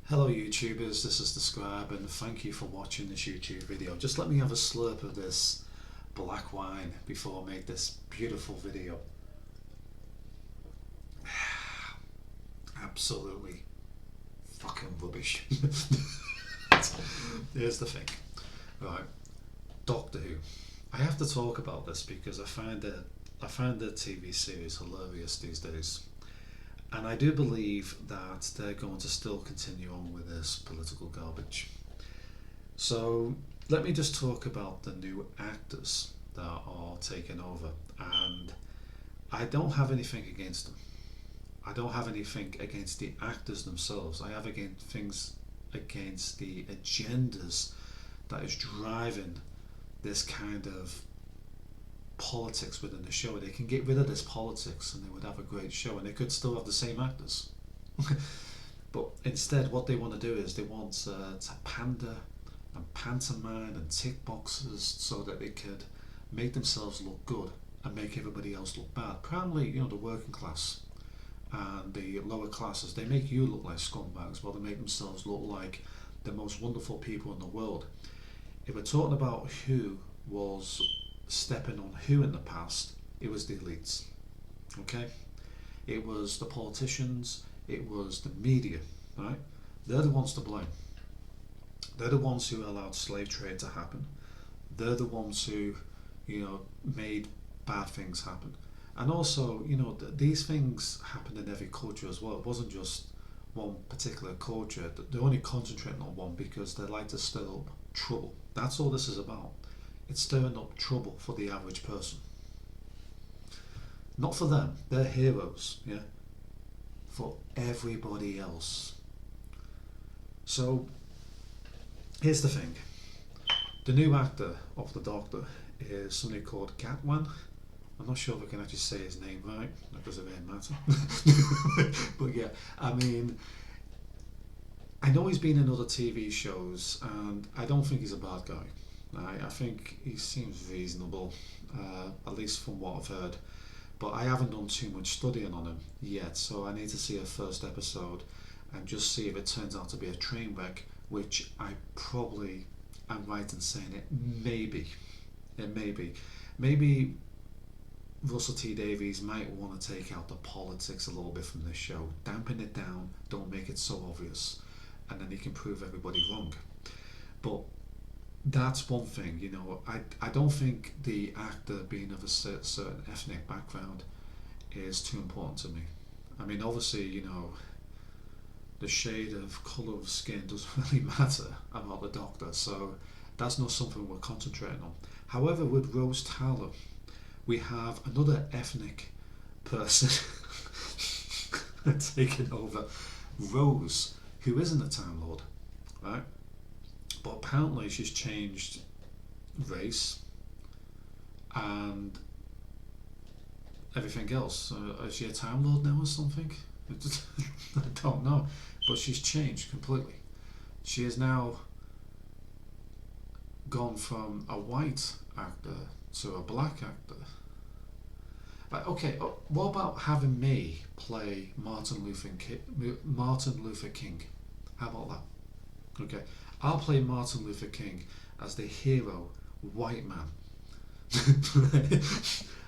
Hello YouTubers, this is the Scribe and thank you for watching this YouTube video. Just let me have a slurp of this black wine before I make this beautiful video. Absolutely fucking rubbish. Here's the thing. Right, Doctor Who. I have to talk about this because I find the TV series hilarious these days. And I do believe that they're going to still continue on with this political garbage. So let me just talk about the new actors that are taking over. And I don't have anything against them. I don't have anything against the actors themselves. I have things against the agendas that is driving this kind of politics within the show. They can get rid of this politics and they would have a great show and they could still have the same actors. But instead what they want to do is they want to pander and pantomime and tick boxes so that they could make themselves look good and make everybody else look bad. Primarily, the working class and the lower classes, they make you look like scumbags while they make themselves look like the most wonderful people in the world. If we're talking about who was stepping on who in the past, it was the elites. Okay, it was the politicians, it was the media, right? They're the ones to blame. They're the ones who allowed slave trade to happen. They're the ones who made bad things happen. And also, these things happened in every culture as well. It wasn't just one particular culture. They're only concentrating on one because they like to stir up trouble. That's all this is about. It's stirring up trouble for the average person. Not for them, they're heroes, yeah? For everybody else. So, here's the thing. The new actor of the Doctor is somebody called Gatwan. I'm not sure if I can actually say his name right, because it won't matter. But yeah, I know he's been in other TV shows, and I don't think he's a bad guy. I think he seems reasonable, at least from what I've heard. But I haven't done too much studying on him yet, so I need to see a first episode and just see if it turns out to be a train wreck, which I probably am right in saying it may be. It may be. Maybe Russell T Davies might want to take out the politics a little bit from this show, dampen it down, don't make it so obvious, and then he can prove everybody wrong. But that's one thing, I don't think the actor being of a certain ethnic background is too important to me. I mean, obviously, the shade of colour of skin doesn't really matter about the Doctor, so that's not something we're concentrating on. However, with Rose Tyler, we have another ethnic person taking over. Rose, who isn't a Time Lord, right? But apparently she's changed race and everything else. Is she a Time Lord now or something? I don't know. But she's changed completely. She has now gone from a white actor to a black actor. But okay, what about having me play Martin Luther King? How about that? Okay, I'll play Martin Luther King as the hero white man.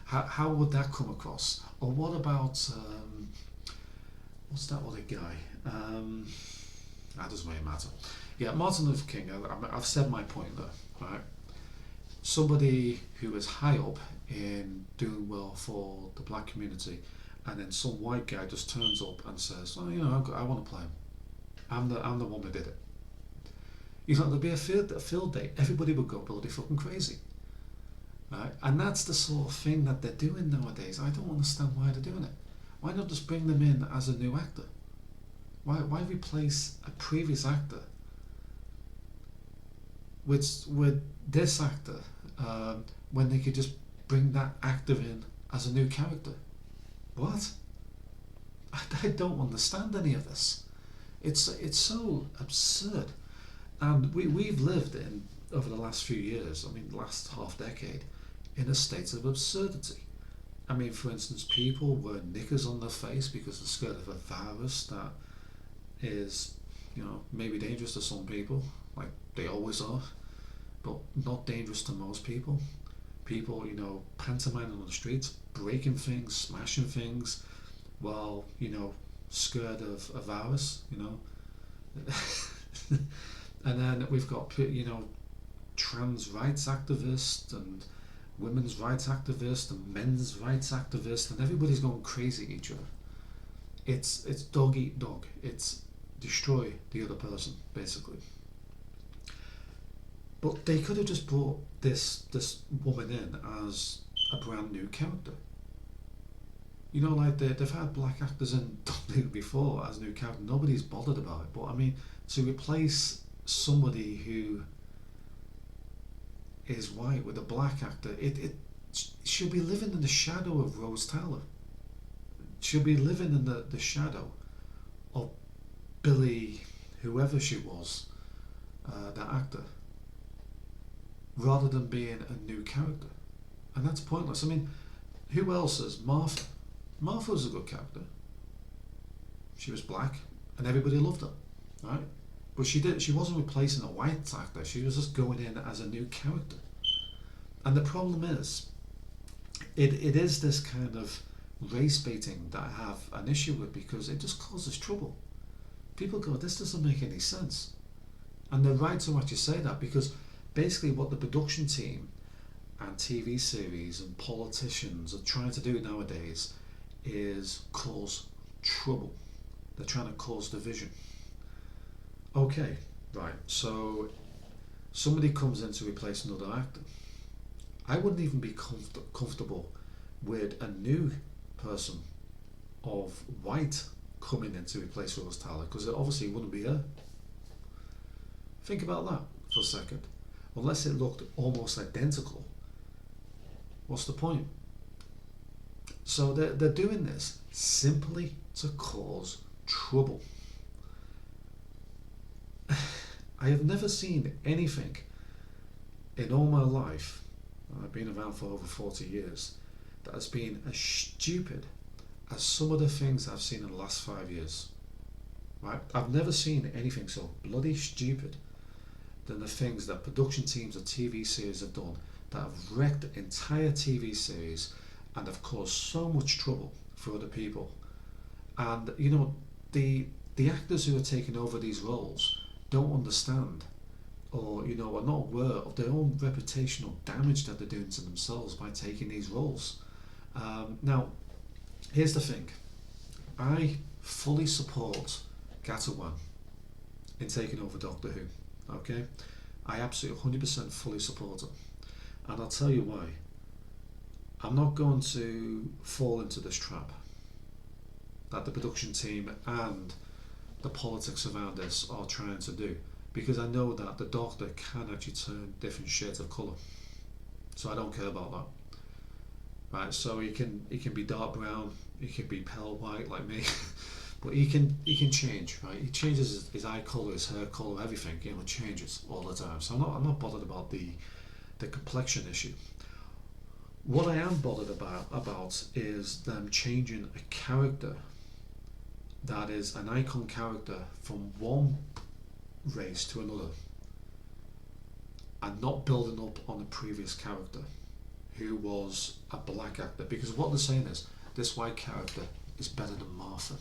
How would that come across? Or what about what's that other guy? That doesn't really matter. Yeah, Martin Luther King. I've said my point there, right? Somebody who is high up in doing well for the black community, and then some white guy just turns up and says, "Oh, I want to play him. I'm the one that did it." There'd be a field day. Everybody would go bloody fucking crazy, right? And that's the sort of thing that they're doing nowadays. I don't understand why they're doing it. Why not just bring them in as a new actor? Why replace a previous actor with this actor when they could just bring that actor in as a new character? What? I don't understand any of this. It's so absurd. And we've lived in, over the last few years, the last half decade, in a state of absurdity. For instance, people wear knickers on their face because they're scared of a virus that is maybe dangerous to some people, like they always are, but not dangerous to most people. People, pantomiming on the streets, breaking things, smashing things, while, scared of a virus, And then we've got, trans rights activists and women's rights activists and men's rights activists, and everybody's going crazy at each other. It's dog eat dog. It's destroy the other person, basically. But they could have just brought this woman in as a brand new character. Like they've had black actors in Doctor Who before as new character. Nobody's bothered about it. But I mean, to replace somebody who is white with a black actor, it should be living in the shadow of Rose Tyler. Should be living in the shadow of Billy, whoever she was, that actor, rather than being a new character. And that's pointless. I mean, who else is Martha? Martha was a good character. She was black, and everybody loved her, right? But she wasn't replacing a white actor. She was just going in as a new character. And the problem is, it is this kind of race baiting that I have an issue with, because it just causes trouble. People go, this doesn't make any sense. And they're right to actually say that, because basically what the production team and TV series and politicians are trying to do nowadays is cause trouble. They're trying to cause division. Okay, right, so somebody comes in to replace another actor. I wouldn't even be comfortable with a new person of white coming in to replace Rose Tyler, because it obviously wouldn't be her. Think about that for a second. Unless it looked almost identical, what's the point? So they're doing this simply to cause trouble. I have never seen anything in all my life, I've been around for over 40 years, that has been as stupid as some of the things I've seen in the last 5 years. Right? I've never seen anything so bloody stupid than the things that production teams of TV series have done, that have wrecked entire TV series and have caused so much trouble for other people. And the actors who are taking over these roles don't understand, or are not aware of their own reputational damage that they're doing to themselves by taking these roles. Now, here's the thing. I fully support Gatwa in taking over Doctor Who. Okay, I absolutely 100% fully support it, and I'll tell you why. I'm not going to fall into this trap that the production team and the politics around this are trying to do, because I know that the Doctor can actually turn different shades of colour, so I don't care about that. Right, so he can be dark brown, he can be pale white like me, but he can change, right? He changes his eye colour, his hair colour, everything, changes all the time. So I'm not bothered about the complexion issue. What I am bothered about is them changing a character that is an icon character from one race to another, and not building up on a previous character who was a black actor, because what they're saying is this white character is better than Martha,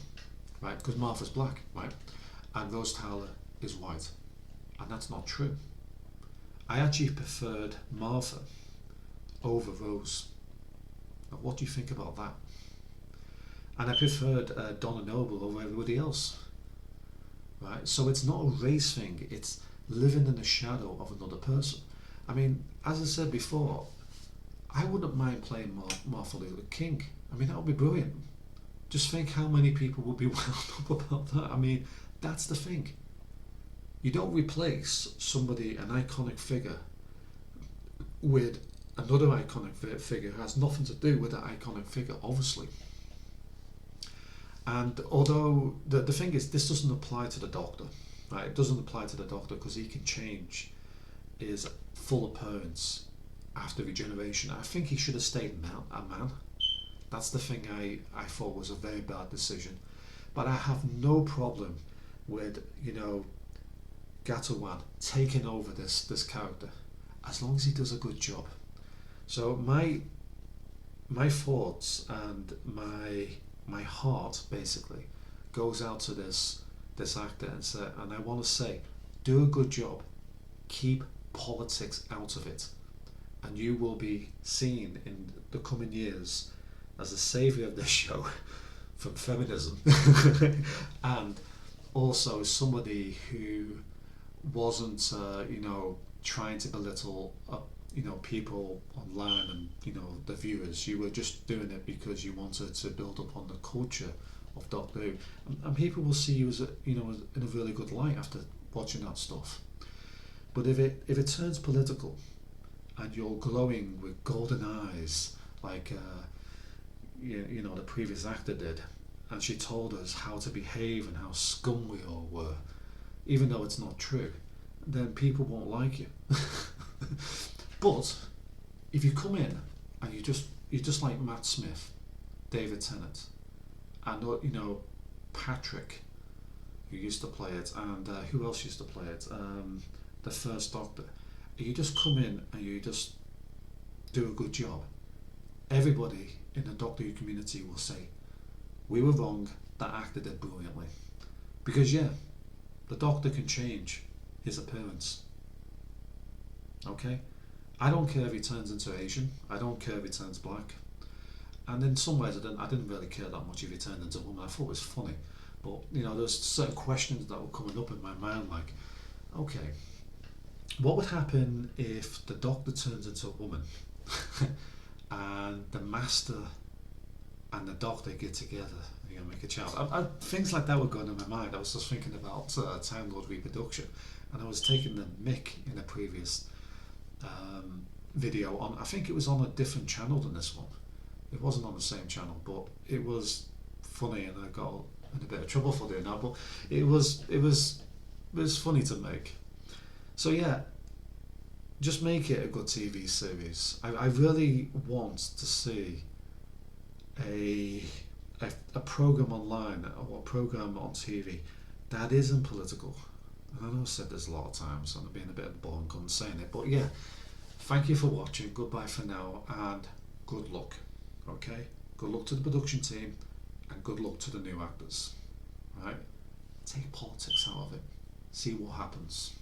right? Because Martha's black, right? And Rose Tyler is white, and that's not true. I actually preferred Martha over Rose. Now, what do you think about that? And I preferred Donna Noble over everybody else, right? So it's not a race thing, it's living in the shadow of another person. I mean, as I said before, I wouldn't mind playing Martha Luther King. I mean, that would be brilliant. Just think how many people would be wound up about that. I mean, that's the thing. You don't replace somebody, an iconic figure, with another iconic figure who has nothing to do with that iconic figure, obviously. And although the thing is, this doesn't apply to the Doctor, right? It doesn't apply to the Doctor because he can change his full appearance after regeneration. I think he should have stayed a man. That's the thing I thought was a very bad decision. But I have no problem with, Gatwa taking over this character, as long as he does a good job. So my thoughts and my heart basically goes out to this actor, and I want to say, do a good job, keep politics out of it, and you will be seen in the coming years as the saviour of this show from feminism, and also somebody who wasn't, trying to belittle, people online and the viewers. You were just doing it because you wanted to build up on the culture of Doctor Who, and people will see you as in a really good light after watching that stuff. But if it turns political, and you're glowing with golden eyes like the previous actor did, and she told us how to behave and how scum we all were, even though it's not true, then people won't like you. But if you come in and you're just like Matt Smith, David Tennant, and Patrick, who used to play it, and who else used to play it? The First Doctor. You just come in and you just do a good job. Everybody in the Doctor Who community will say, we were wrong, that actor did brilliantly. Because the Doctor can change his appearance. Okay? I don't care if he turns into Asian, I don't care if he turns black. And in some ways I didn't really care that much if he turned into a woman. I thought it was funny. But there's certain questions that were coming up in my mind, like, okay, what would happen if the Doctor turns into a woman and the Master and the Doctor get together and make a child? Things like that were going in my mind. I was just thinking about Time Lord reproduction, and I was taking the mick in a previous video on, I think it was on a different channel than this one. It wasn't on the same channel, but it was funny, and I got in a bit of trouble for doing that, but it was funny to make. So just make it a good TV series. I really want to see a program online or a program on TV that isn't political. And I know I've said this a lot of times, and I'm being a bit of a boring cunt saying it, but thank you for watching. Goodbye for now, and good luck. Okay? Good luck to the production team, and good luck to the new actors. Right? Take politics out of it. See what happens.